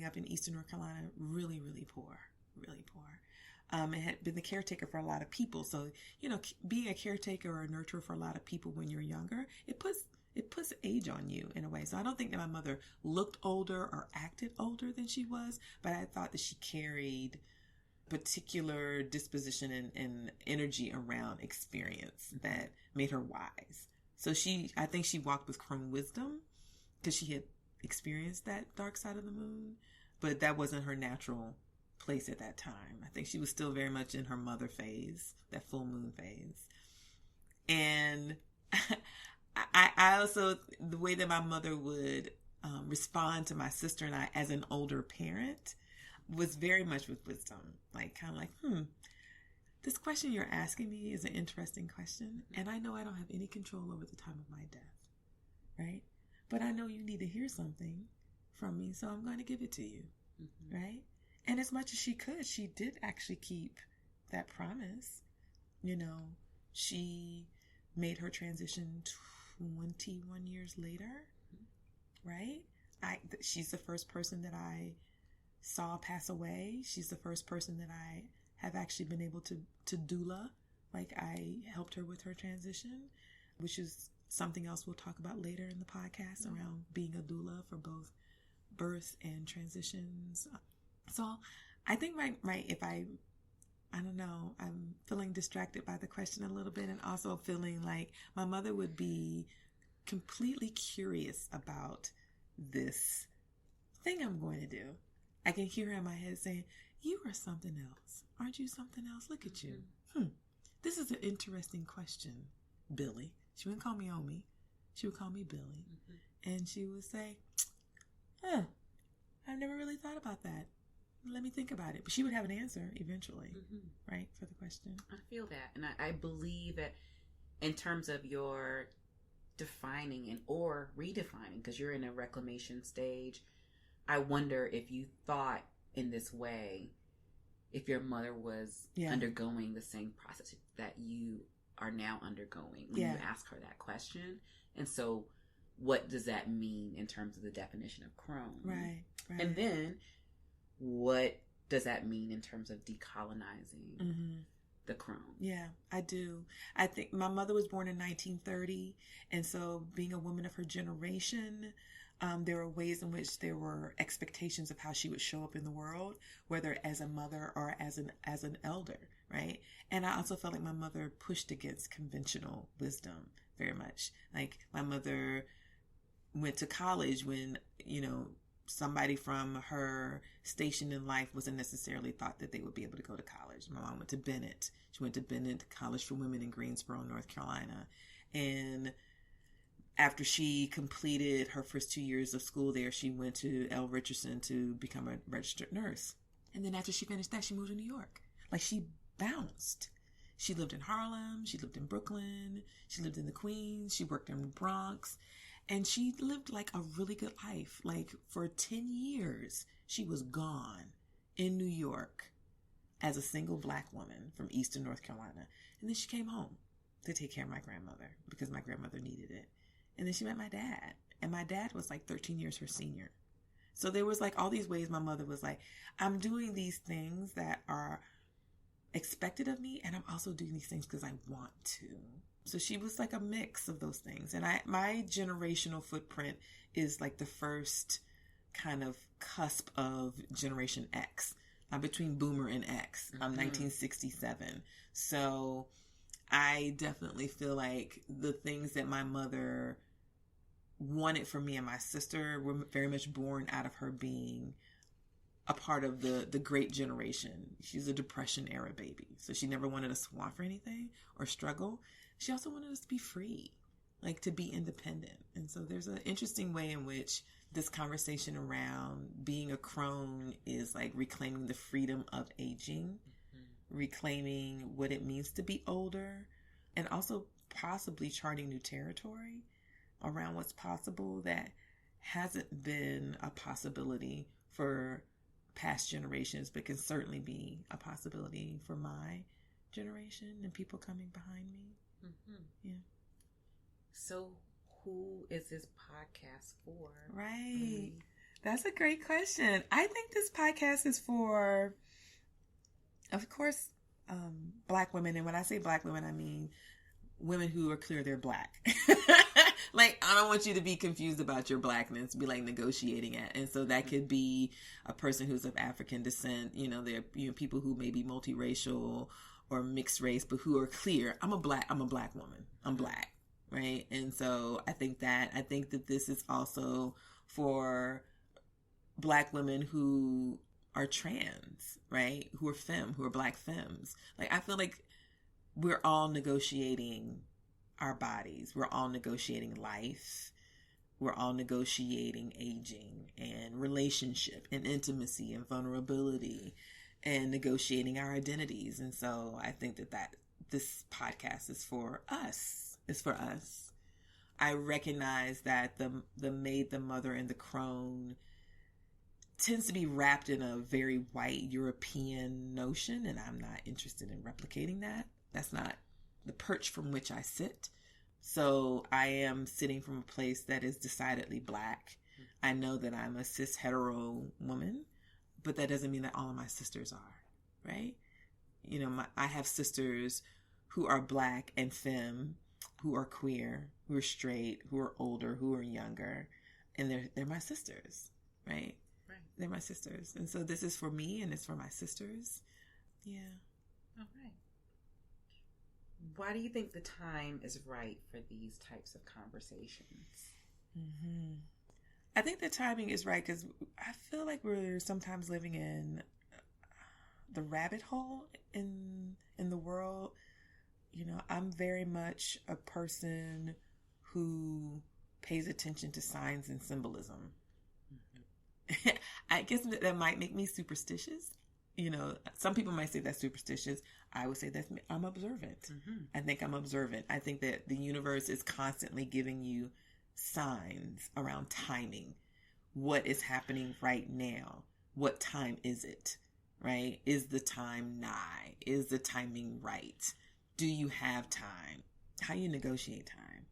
up in Eastern North Carolina, really, really poor, really poor. And had been the caretaker for a lot of people. So, being a caretaker or a nurturer for a lot of people when you're younger, it puts age on you in a way. So I don't think that my mother looked older or acted older than she was, but I thought that she carried particular disposition and energy around experience that made her wise. So I think she walked with crone wisdom because she had experienced that dark side of the moon, but that wasn't her natural place at that time. I think she was still very much in her mother phase, that full moon phase. And I also, the way that my mother would respond to my sister and I as an older parent was very much with wisdom. Like, kind of like, this question you're asking me is an interesting question. And I know I don't have any control over the time of my death, right? But I know you need to hear something from me, so I'm going to give it to you, right? And as much as she could, she did actually keep that promise. She made her transition 21 years later, right? She's the first person that I saw pass away. She's the first person that I have actually been able to doula. Like, I helped her with her transition, which is something else we'll talk about later in the podcast around being a doula for both birth and transitions. So I think I don't know, I'm feeling distracted by the question a little bit, and also feeling like my mother would be completely curious about this thing I'm going to do. I can hear her in my head saying, you are something else. Aren't you something else? Look at you. This is an interesting question, Billy. She wouldn't call me Omi. She would call me Billy. And she would say, I've never really thought about that. Let me think about it. But she would have an answer eventually, right, for the question. I feel that. And I believe that in terms of your defining or redefining, because you're in a reclamation stage, I wonder if you thought in this way, if your mother was undergoing the same process that you are now undergoing when you ask her that question. And so what does that mean in terms of the definition of crone? Right. And then what does that mean in terms of decolonizing the crone? Yeah, I do. I think my mother was born in 1930. And so being a woman of her generation, there were ways in which there were expectations of how she would show up in the world, whether as a mother or as an elder, right? And I also felt like my mother pushed against conventional wisdom very much. Like, my mother went to college when, somebody from her station in life wasn't necessarily thought that they would be able to go to college. My mom went to Bennett. She went to Bennett College for Women in Greensboro, North Carolina. And after she completed her first 2 years of school there, she went to L. Richardson to become a registered nurse. And then after she finished that, she moved to New York. Like, she bounced. She lived in Harlem. She lived in Brooklyn. She lived in the Queens. She worked in the Bronx. And she lived like a really good life. Like, for 10 years, she was gone in New York as a single Black woman from Eastern North Carolina. And then she came home to take care of my grandmother because my grandmother needed it. And then she met my dad. And my dad was like 13 years her senior. So there was like all these ways my mother was like, I'm doing these things that are expected of me, and I'm also doing these things because I want to. So she was like a mix of those things. And my generational footprint is like the first kind of cusp of Generation X. I'm between Boomer and X. I'm 1967. So I definitely feel like the things that my mother wanted for me and my sister were very much born out of her being a part of the great generation. She's a Depression era baby. So she never wanted us to want for anything or struggle. She also wanted us to be free, like to be independent. And so there's an interesting way in which this conversation around being a crone is like reclaiming the freedom of aging, reclaiming what it means to be older, and also possibly charting new territory around what's possible that hasn't been a possibility for past generations, but can certainly be a possibility for my generation and people coming behind me. Yeah. So who is this podcast for? Right. That's a great question. I think this podcast is for, of course, Black women. And when I say Black women, I mean women who are clear they're Black. Like, I don't want you to be confused about your Blackness, be like negotiating it. And so that could be a person who's of African descent. You know, there are people who may be multiracial or mixed race, but who are clear. I'm a Black woman. I'm Black. Right. And so I think that this is also for Black women who are trans, right? Who are femme, who are Black femmes. Like, I feel like we're all negotiating our bodies. We're all negotiating life. We're all negotiating aging and relationship and intimacy and vulnerability and negotiating our identities. And so I think that this podcast is for us. It's for us. I recognize that the maid, the mother, and the crone tends to be wrapped in a very white European notion, and I'm not interested in replicating that. That's not the perch from which I sit. So I am sitting from a place that is decidedly Black. I know that I'm a cis hetero woman, but that doesn't mean that all of my sisters are, right? You know, I have sisters who are Black and femme, who are queer, who are straight, who are older, who are younger, and they're my sisters, right? Right. They're my sisters. And so this is for me and it's for my sisters. Yeah. All right. Why do you think the time is right for these types of conversations? Mm-hmm. I think the timing is right because I feel like we're sometimes living in the rabbit hole in the world. You know, I'm very much a person who pays attention to signs and symbolism. Mm-hmm. I guess that might make me superstitious. You know, some people might say that's superstitious. I would say I'm observant. Mm-hmm. I think I'm observant. I think that the universe is constantly giving you signs around timing. What is happening right now? What time is it? Right? Is the time nigh? Is the timing right? Do you have time? How you negotiate time?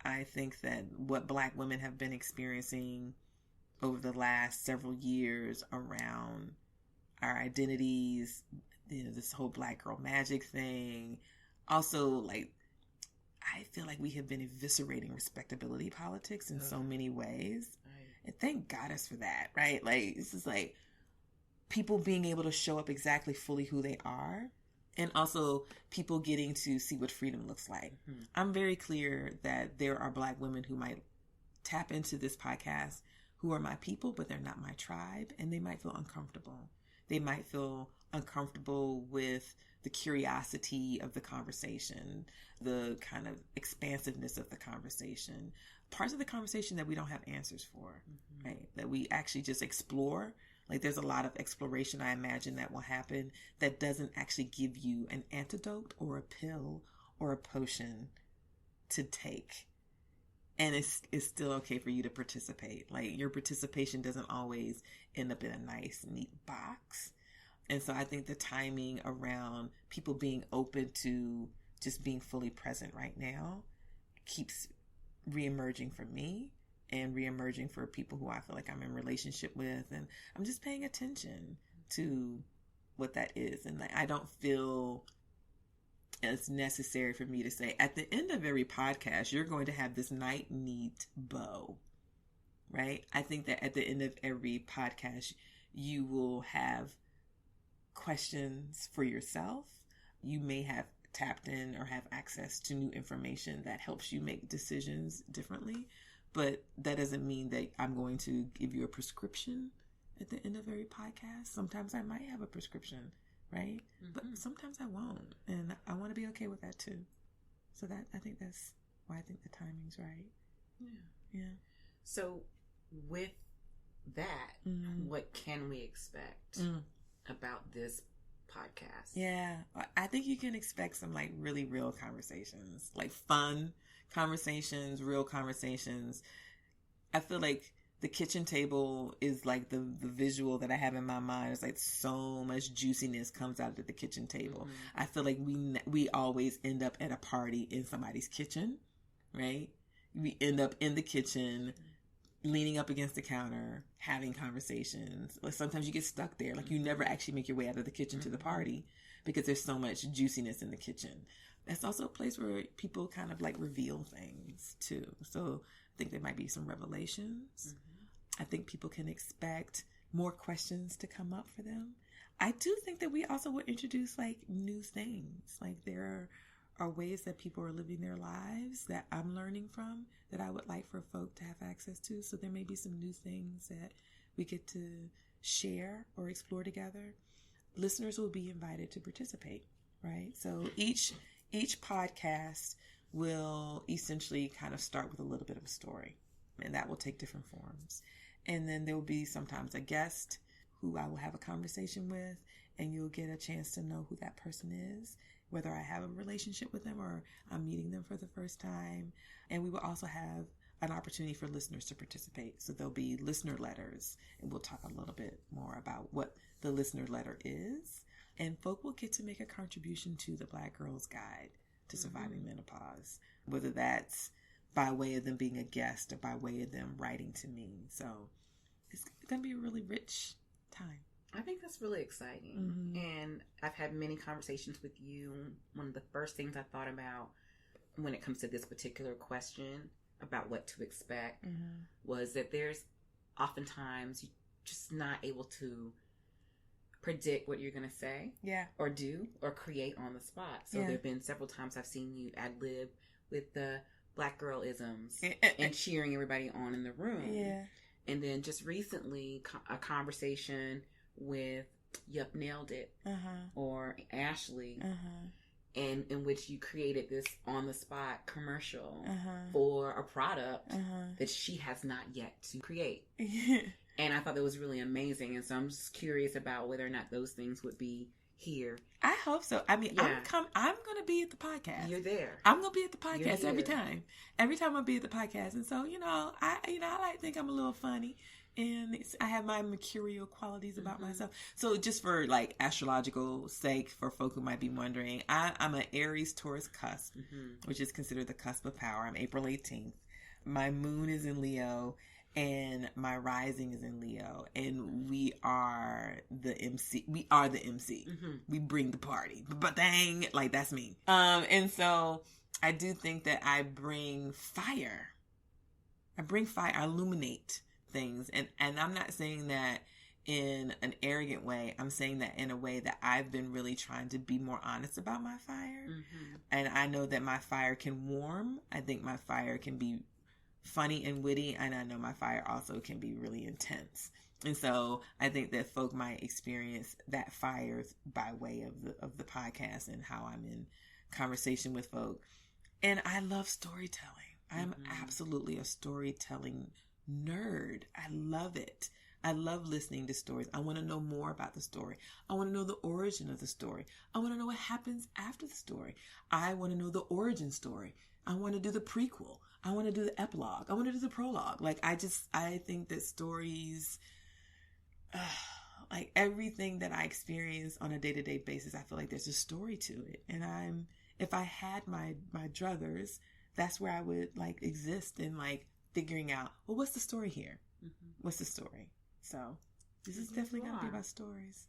I think that what Black women have been experiencing over the last several years around our identities, you know, this whole Black girl magic thing. Also, like, I feel like we have been eviscerating respectability politics in so many ways. Right. And thank goddess for that, right? Like, this is like people being able to show up exactly fully who they are. And also people getting to see what freedom looks like. Mm-hmm. I'm very clear that there are Black women who might tap into this podcast who are my people, but they're not my tribe. And they might feel uncomfortable. They might feel uncomfortable with the curiosity of the conversation, the kind of expansiveness of the conversation, parts of the conversation that we don't have answers for, mm-hmm. right? That we actually just explore. Like, there's a lot of exploration, I imagine, that will happen that doesn't actually give you an antidote or a pill or a potion to take. And it's still okay for you to participate. Like, your participation doesn't always end up in a nice, neat box. And so I think the timing around people being open to just being fully present right now keeps reemerging for me and reemerging for people who I feel like I'm in relationship with. And I'm just paying attention to what that is. And like, I don't feel it's necessary for me to say, at the end of every podcast, you're going to have this nice, neat bow, right? I think that at the end of every podcast, you will have questions for yourself. You may have tapped in or have access to new information that helps you make decisions differently. But that doesn't mean that I'm going to give you a prescription at the end of every podcast. Sometimes I might have a prescription, right? Mm-hmm. But sometimes I won't. And I want to be okay with that too. So that, I think that's why I think the timing's right. Yeah. Yeah. So with that, mm-hmm. what can we expect about this podcast? Yeah. I think you can expect some like really real conversations, like fun conversations, real conversations. I feel like the kitchen table is like the visual that I have in my mind. It's like so much juiciness comes out of the kitchen table. Mm-hmm. I feel like we always end up at a party in somebody's kitchen, right? We end up in the kitchen leaning up against the counter, having conversations. Like sometimes you get stuck there. Like you never actually make your way out of the kitchen to the party because there's so much juiciness in the kitchen. That's also a place where people kind of like reveal things too. So I think there might be some revelations. I think people can expect more questions to come up for them. I do think that we also will introduce like new things. Like there are ways that people are living their lives that I'm learning from that I would like for folk to have access to. So there may be some new things that we get to share or explore together. Listeners will be invited to participate, right? So each podcast will essentially kind of start with a little bit of a story, and that will take different forms. And then there will be sometimes a guest who I will have a conversation with, and you'll get a chance to know who that person is, whether I have a relationship with them or I'm meeting them for the first time. And we will also have an opportunity for listeners to participate. So there'll be listener letters, and we'll talk a little bit more about what the listener letter is. And folk will get to make a contribution to the Black Girl's Guide to Surviving Menopause, whether that's by way of them being a guest or by way of them writing to me. So it's going to be a really rich time. I think that's really exciting. And I've had many conversations with you. One of the first things I thought about when it comes to this particular question about what to expect was that there's oftentimes you're just not able to predict what you're going to say or do or create on the spot. So there have been several times I've seen you ad-lib with the Black girl isms and cheering everybody on in the room. And then just recently a conversation with Yup Nailed It or Ashley and in which you created this on the spot commercial for a product that she has not yet to create. And I thought that was really amazing. And so I'm just curious about whether or not those things would be here. I hope so. I mean, I'm going to be at the podcast. You're there. I'm going to be at the podcast every time. Every time I'll be at the podcast. And so, I like to think I'm a little funny. And I have my mercurial qualities about myself. So just for like astrological sake, for folk who might be wondering, I'm an Aries Taurus cusp, which is considered the cusp of power. I'm April 18th. My moon is in Leo. And my rising is in Leo, and we are the MC. We are the MC. We bring the party, but dang, like that's me. And so I do think that I bring fire. I illuminate things, and I'm not saying that in an arrogant way. I'm saying that in a way that I've been really trying to be more honest about my fire, and I know that my fire can warm. I think my fire can be funny and witty, and I know my fire also can be really intense. And so I think that folk might experience that fire by way of the podcast and how I'm in conversation with folk. And I love storytelling. I'm absolutely a storytelling nerd. I love it. I love listening to stories. I want to know more about the story. I want to know the origin of the story. I want to know what happens after the story. I want to know the origin story. I want to do the prequel. I want to do the epilogue. I want to do the prologue. Like, I think that stories, like everything that I experience on a day-to-day basis, I feel like there's a story to it. And if I had my druthers, that's where I would like exist in like figuring out, well, what's the story here? What's the story? So this is definitely going to be about stories.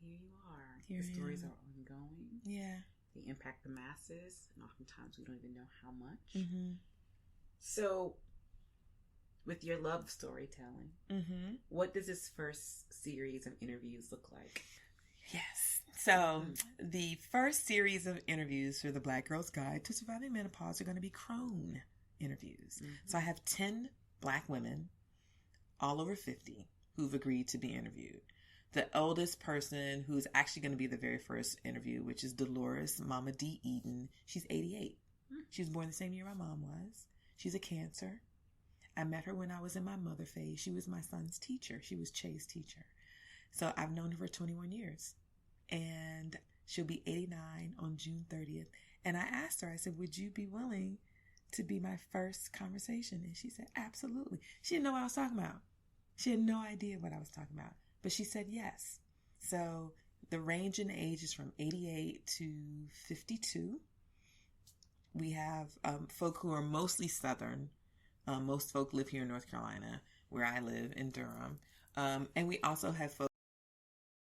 Here you are. The stories are ongoing. Yeah. They impact the masses, and oftentimes we don't even know how much. So, with your love of storytelling, what does this first series of interviews look like? Yes. So, the first series of interviews for the Black Girl's Guide to Surviving Menopause are going to be crone interviews. So, I have 10 Black women, all over 50, who've agreed to be interviewed. The oldest person who's actually going to be the very first interview, which is Dolores Mama D. Eden. She's 88. She was born the same year my mom was. She's a Cancer. I met her when I was in my mother phase. She was my son's teacher. She was Che's teacher. So I've known her for 21 years. And she'll be 89 on June 30th. And I asked her, I said, would you be willing to be my first conversation? And she said, absolutely. She didn't know what I was talking about. She had no idea what I was talking about. But she said yes. So the range in age is from 88 to 52. We have folk who are mostly Southern, Most folk live here in North Carolina, where I live in Durham. And we also have folks